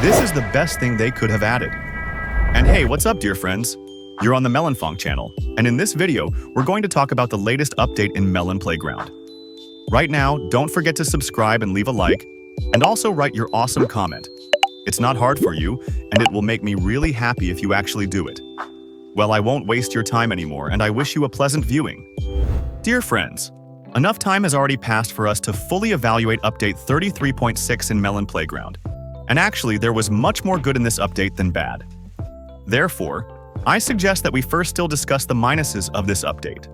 This is the best thing they could have added. And hey, what's up, dear friends? You're on the Melon channel, and in this video, we're going to talk about the latest update in Melon Playground. Right now, don't forget to subscribe and leave a like, and also write your awesome comment. It's not hard for you, and it will make me really happy if you actually do it. Well, I won't waste your time anymore, and I wish you a pleasant viewing. Dear friends, enough time has already passed for us to fully evaluate update 33.6 in Melon Playground. And actually, there was much more good in this update than bad. Therefore, I suggest that we first still discuss the minuses of this update.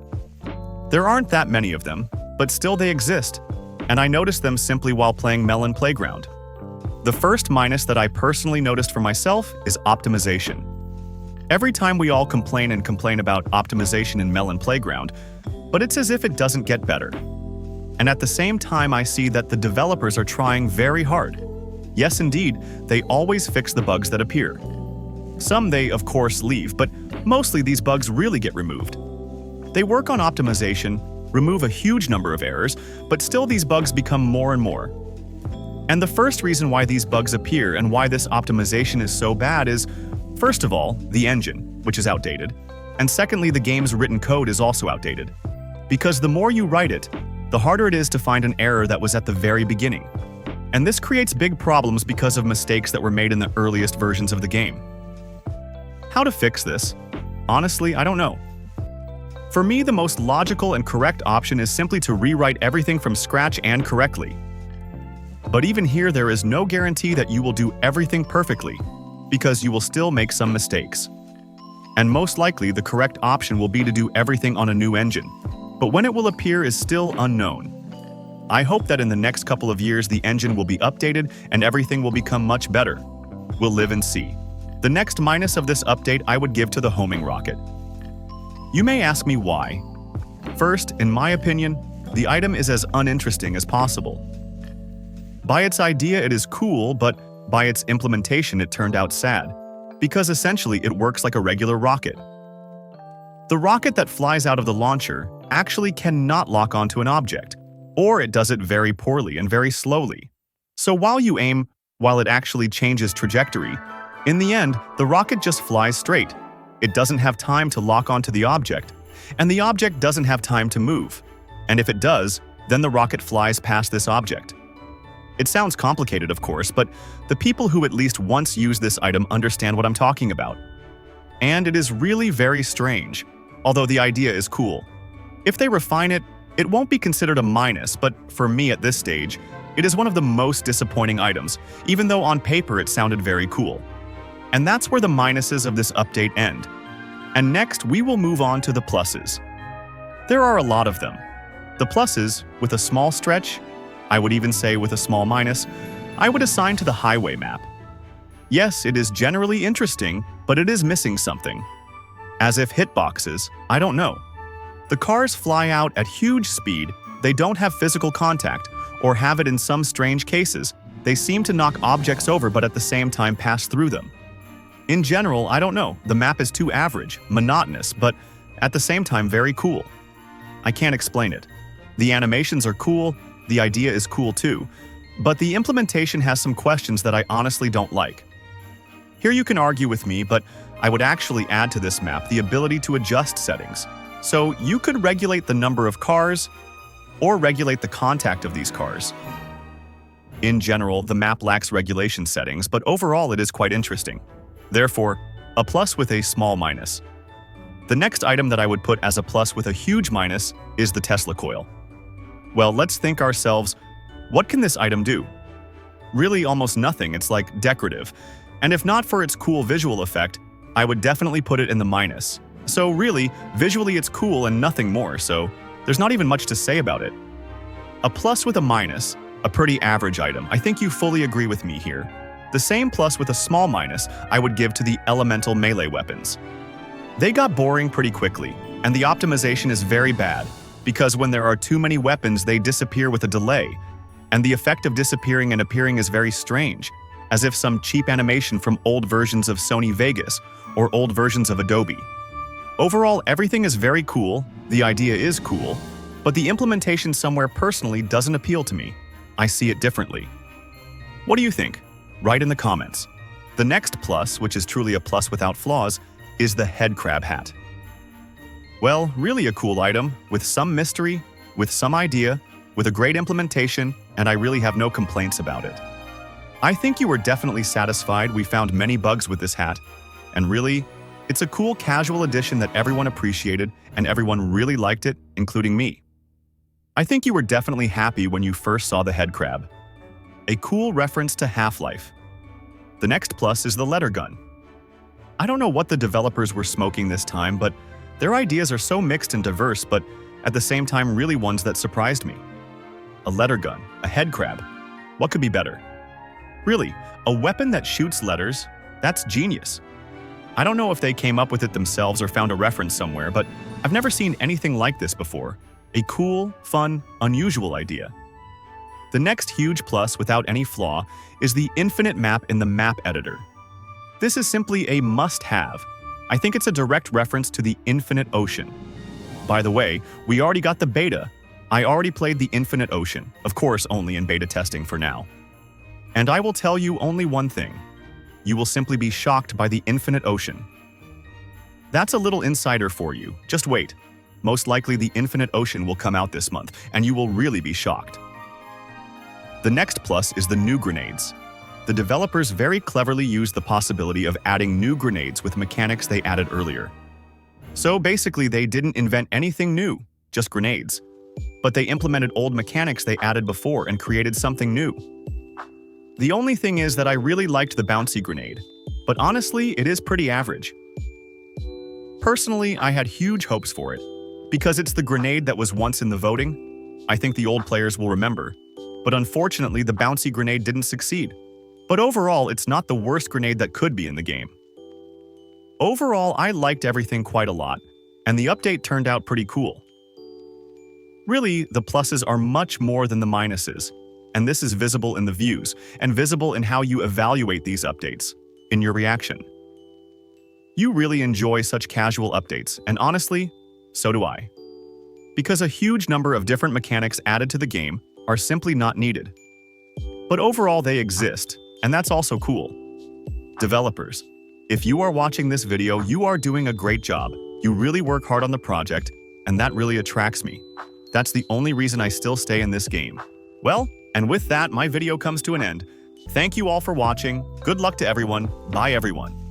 There aren't that many of them, but still they exist, and I noticed them simply while playing Melon Playground. The first minus that I personally noticed for myself is optimization. Every time we all complain about optimization in Melon Playground, but it's as if it doesn't get better. And at the same time, I see that the developers are trying very hard. Yes, indeed, they always fix the bugs that appear. Some they, of course, leave, but mostly these bugs really get removed. They work on optimization, remove a huge number of errors, but still these bugs become more and more. And the first reason why these bugs appear and why this optimization is so bad is, first of all, the engine, which is outdated, and secondly, the game's written code is also outdated. Because the more you write it, the harder it is to find an error that was at the very beginning. And this creates big problems because of mistakes that were made in the earliest versions of the game. How to fix this? Honestly, I don't know. For me, the most logical and correct option is simply to rewrite everything from scratch and correctly. But even here, there is no guarantee that you will do everything perfectly, because you will still make some mistakes. And most likely, the correct option will be to do everything on a new engine, but when it will appear is still unknown. I hope that in the next couple of years, the engine will be updated and everything will become much better. We'll live and see. The next minus of this update I would give to the homing rocket. You may ask me why. First, in my opinion, the item is as uninteresting as possible. By its idea, it is cool, but by its implementation, it turned out sad, because essentially it works like a regular rocket. The rocket that flies out of the launcher actually cannot lock onto an object, or it does it very poorly and very slowly. So while you aim, while it actually changes trajectory, in the end, the rocket just flies straight. It doesn't have time to lock onto the object, and the object doesn't have time to move. And if it does, then the rocket flies past this object. It sounds complicated, of course, but the people who at least once use this item understand what I'm talking about. And it is really very strange, although the idea is cool. If they refine it, it won't be considered a minus, but for me at this stage, it is one of the most disappointing items, even though on paper it sounded very cool. And that's where the minuses of this update end. And next, we will move on to the pluses. There are a lot of them. The pluses, with a small stretch, I would even say with a small minus, I would assign to the highway map. Yes, it is generally interesting, but it is missing something. As if hitboxes, I don't know. The cars fly out at huge speed, they don't have physical contact, or have it in some strange cases. They seem to knock objects over but at the same time pass through them. In general, I don't know, the map is too average, monotonous, but at the same time very cool. I can't explain it. The animations are cool, the idea is cool too, but the implementation has some questions that I honestly don't like. Here you can argue with me, but I would actually add to this map the ability to adjust settings. So you could regulate the number of cars, or regulate the contact of these cars. In general, the map lacks regulation settings, but overall it is quite interesting. Therefore, a plus with a small minus. The next item that I would put as a plus with a huge minus is the Tesla coil. Well, let's think ourselves, what can this item do? Really almost nothing, it's like decorative. And if not for its cool visual effect, I would definitely put it in the minus. So really, visually it's cool and nothing more, so there's not even much to say about it. A plus with a minus, a pretty average item. I think you fully agree with me here. The same plus with a small minus I would give to the elemental melee weapons. They got boring pretty quickly, and the optimization is very bad, because when there are too many weapons they disappear with a delay, and the effect of disappearing and appearing is very strange, as if some cheap animation from old versions of Sony Vegas or old versions of Adobe. Overall, everything is very cool, the idea is cool, but the implementation somewhere personally doesn't appeal to me. I see it differently. What do you think? Write in the comments. The next plus, which is truly a plus without flaws, is the head crab hat. Well, really a cool item, with some mystery, with some idea, with a great implementation, and I really have no complaints about it. I think you were definitely satisfied. We found many bugs with this hat, and really, it's a cool casual addition that everyone appreciated and everyone really liked it, including me. I think you were definitely happy when you first saw the head crab. A cool reference to Half-Life. The next plus is the letter gun. I don't know what the developers were smoking this time, but their ideas are so mixed and diverse, but at the same time really ones that surprised me. A letter gun, a head crab. What could be better? Really, a weapon that shoots letters? That's genius. I don't know if they came up with it themselves or found a reference somewhere, but I've never seen anything like this before. A cool, fun, unusual idea. The next huge plus without any flaw is the infinite map in the map editor. This is simply a must-have. I think it's a direct reference to the infinite ocean. By the way, we already got the beta. I already played the infinite ocean, of course only in beta testing for now. And I will tell you only one thing. You will simply be shocked by the infinite ocean. That's a little insider for you. Just wait. Most likely the infinite ocean will come out this month, and you will really be shocked. The next plus is the new grenades. The developers very cleverly used the possibility of adding new grenades with mechanics they added earlier. So basically they didn't invent anything new, just grenades. But they implemented old mechanics they added before and created something new. The only thing is that I really liked the bouncy grenade, but honestly it is pretty average. Personally, I had huge hopes for it, because it's the grenade that was once in the voting. I think the old players will remember. But unfortunately, the bouncy grenade didn't succeed. But overall, it's not the worst grenade that could be in the game. Overall, I liked everything quite a lot, and the update turned out pretty cool. Really, the pluses are much more than the minuses, and this is visible in the views, and visible in how you evaluate these updates, in your reaction. You really enjoy such casual updates, and honestly, so do I. Because a huge number of different mechanics added to the game are simply not needed. But overall they exist, and that's also cool. Developers, if you are watching this video, you are doing a great job. You really work hard on the project, and that really attracts me. That's the only reason I still stay in this game. Well, and with that, my video comes to an end. Thank you all for watching. Good luck to everyone. Bye everyone.